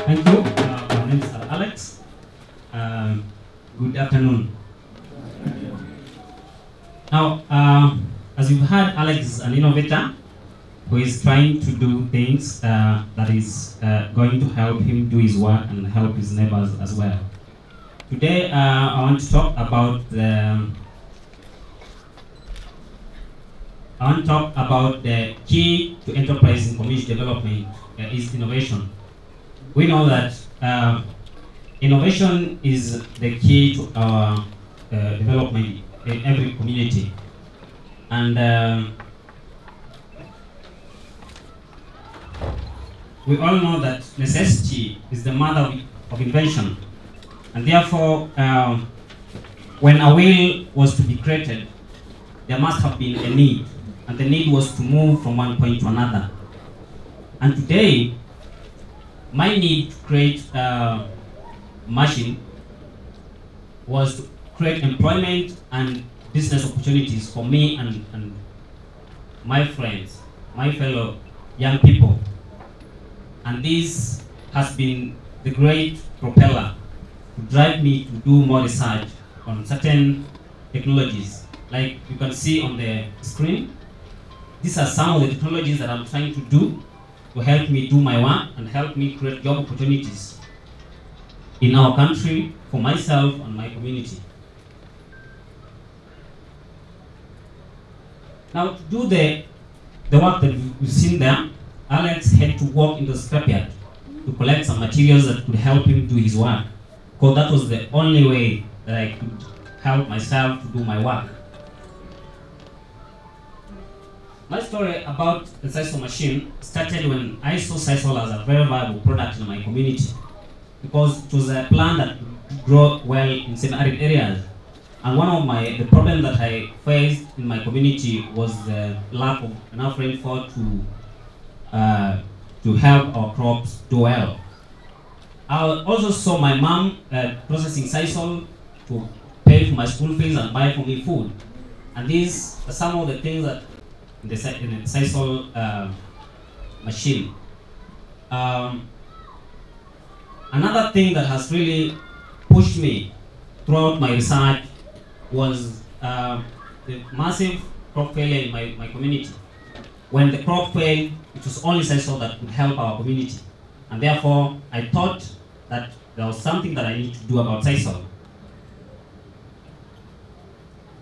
Thank you. My name is Alex. Good afternoon. Now, as you've heard, Alex is an innovator who is trying to do things that is going to help him do his work and help his neighbors as well. Today, I want to talk about the key to enterprise and community development is innovation. We know that innovation is the key to our development in every community. And we all know that necessity is the mother of invention. And therefore, when a will was to be created, there must have been a need. And the need was to move from one point to another. And today, my need to create a machine was to create employment and business opportunities for me and my friends, my fellow young people. And this has been the great propeller to drive me to do more research on certain technologies. Like you can see on the screen, these are some of the technologies that I'm trying to do to help me do my work and help me create job opportunities in our country, for myself and my community. Now, to do the work that we've seen there, Alex had to walk into the scrapyard to collect some materials that could help him do his work, because that was the only way that I could help myself to do my work. My story about the Sisal machine started when I saw Sisal as a very viable product in my community, because it was a plant that could grow well in semi-arid areas. And one of the problems that I faced in my community was the lack of enough rainfall to help our crops do well. I also saw my mom processing Sisal to pay for my school fees and buy for me food. And these are some of the things that in the Sisal machine. Another thing that has really pushed me throughout my research was the massive crop failure in my community. When the crop failed, it was only Sisal that could help our community. And therefore, I thought that there was something that I need to do about Sisal.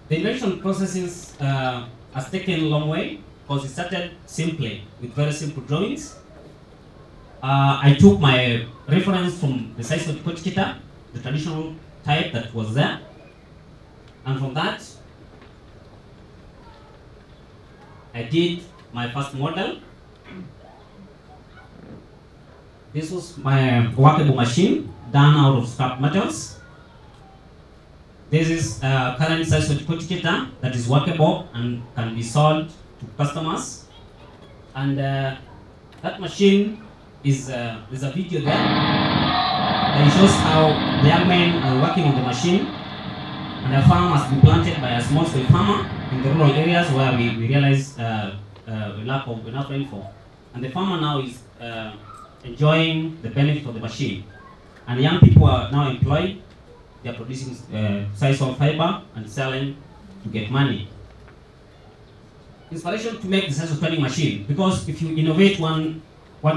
The invention processes has taken a long way, because it started simply with very simple drawings. I took my reference from the Sisal Decoticator, the traditional type that was there, and from that, I did my first model. This was my workable machine done out of scrap metals. This is a current Sisal Decoticator that is workable and can be sold to customers. And that machine is there's a video there that shows how the young men are working on the machine. And a farm has been planted by a small-scale farmer in the rural areas where we realize lack of enough rainfall. And the farmer now is enjoying the benefit of the machine. And young people are now employed. They are producing Sisal fiber and selling to get money. Inspiration to make the Sisal turning machine, because if you innovate one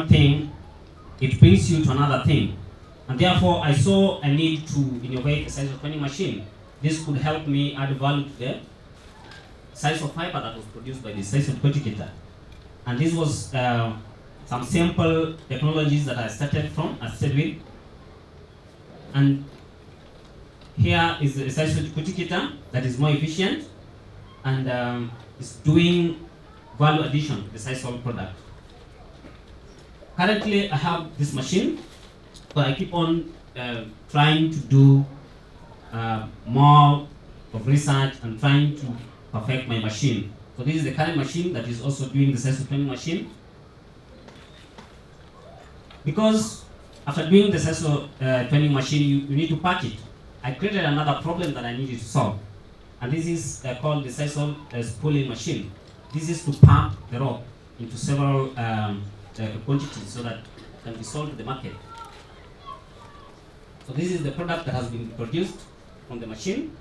thing, it brings you to another thing. And therefore, I saw a need to innovate a Sisal turning machine. This could help me add value to the Sisal fiber that was produced by the Sisal Decoticator. And this was some simple technologies that I started with. And here is the Sisal Decoticator that is more efficient and is doing value addition to the Sisal product. Currently, I have this machine, but I keep on trying to do more of research and trying to perfect my machine. So this is the current machine that is also doing the Sisal turning machine. Because After doing the Sisal turning machine, you need to pack it. I created another problem that I needed to solve. And this is called the Sisal spooling machine. This is to pack the rope into several quantities so that it can be sold to the market. So this is the product that has been produced from the machine.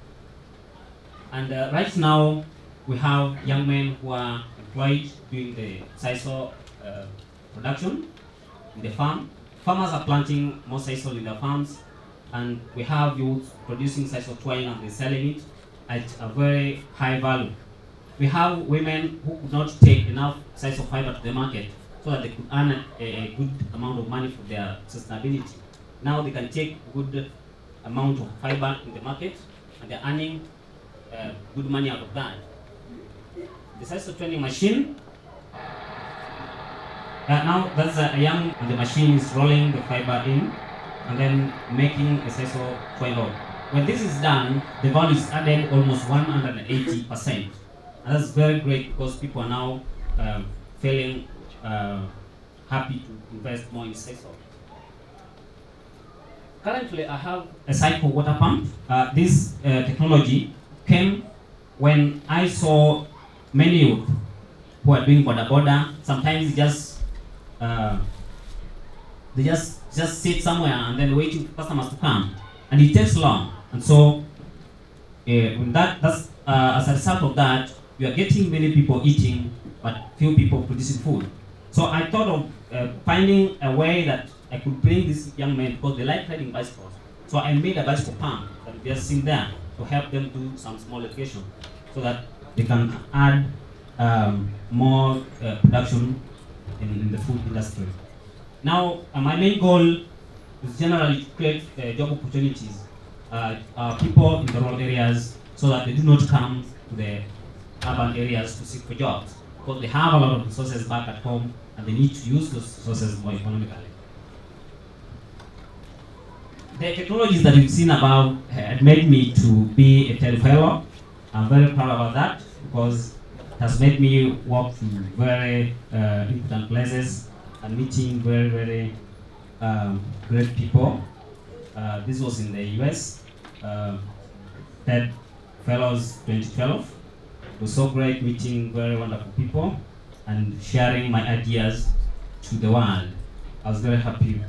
And right now, we have young men who are employed doing the Sisal production in the farm. Farmers are planting more Sisal in their farms, and we have youth producing Sisal twine and they're selling it at a very high value. We have women who could not take enough Sisal fiber to the market so that they could earn a good amount of money for their sustainability. Now they can take a good amount of fiber in the market, and they're earning good money out of that. The Sisal turning machine, now that's a young, and the machine is rolling the fiber in and then making a Sisal twine rope. When this is done, the value is added almost 180%. And that's very great because people are now feeling happy to invest more in Sisal. Currently, I have a cycle water pump. This technology came when I saw many youth who are doing boda. Sometimes they just sit somewhere and then waiting for customers to come, and it takes long. And so, that's as a result of that, you are getting many people eating, but few people producing food. So I thought of finding a way that I could bring these young men, because they like riding bicycles. So I made a bicycle pump that they are sitting there to help them do some small education, so that they can add more production in the food industry. Now, my main goal is generally to create job opportunities, people in the rural areas, so that they do not come to the urban areas to seek for jobs, because they have a lot of resources back at home and they need to use those resources more economically. The technologies that you've seen above had made me to be a TED fellow. I'm very proud about that, because it has made me work in very important places and meeting very great people. This was in the US, TED Fellows 2012. It was so great meeting very wonderful people and sharing my ideas to the world. I was very happy.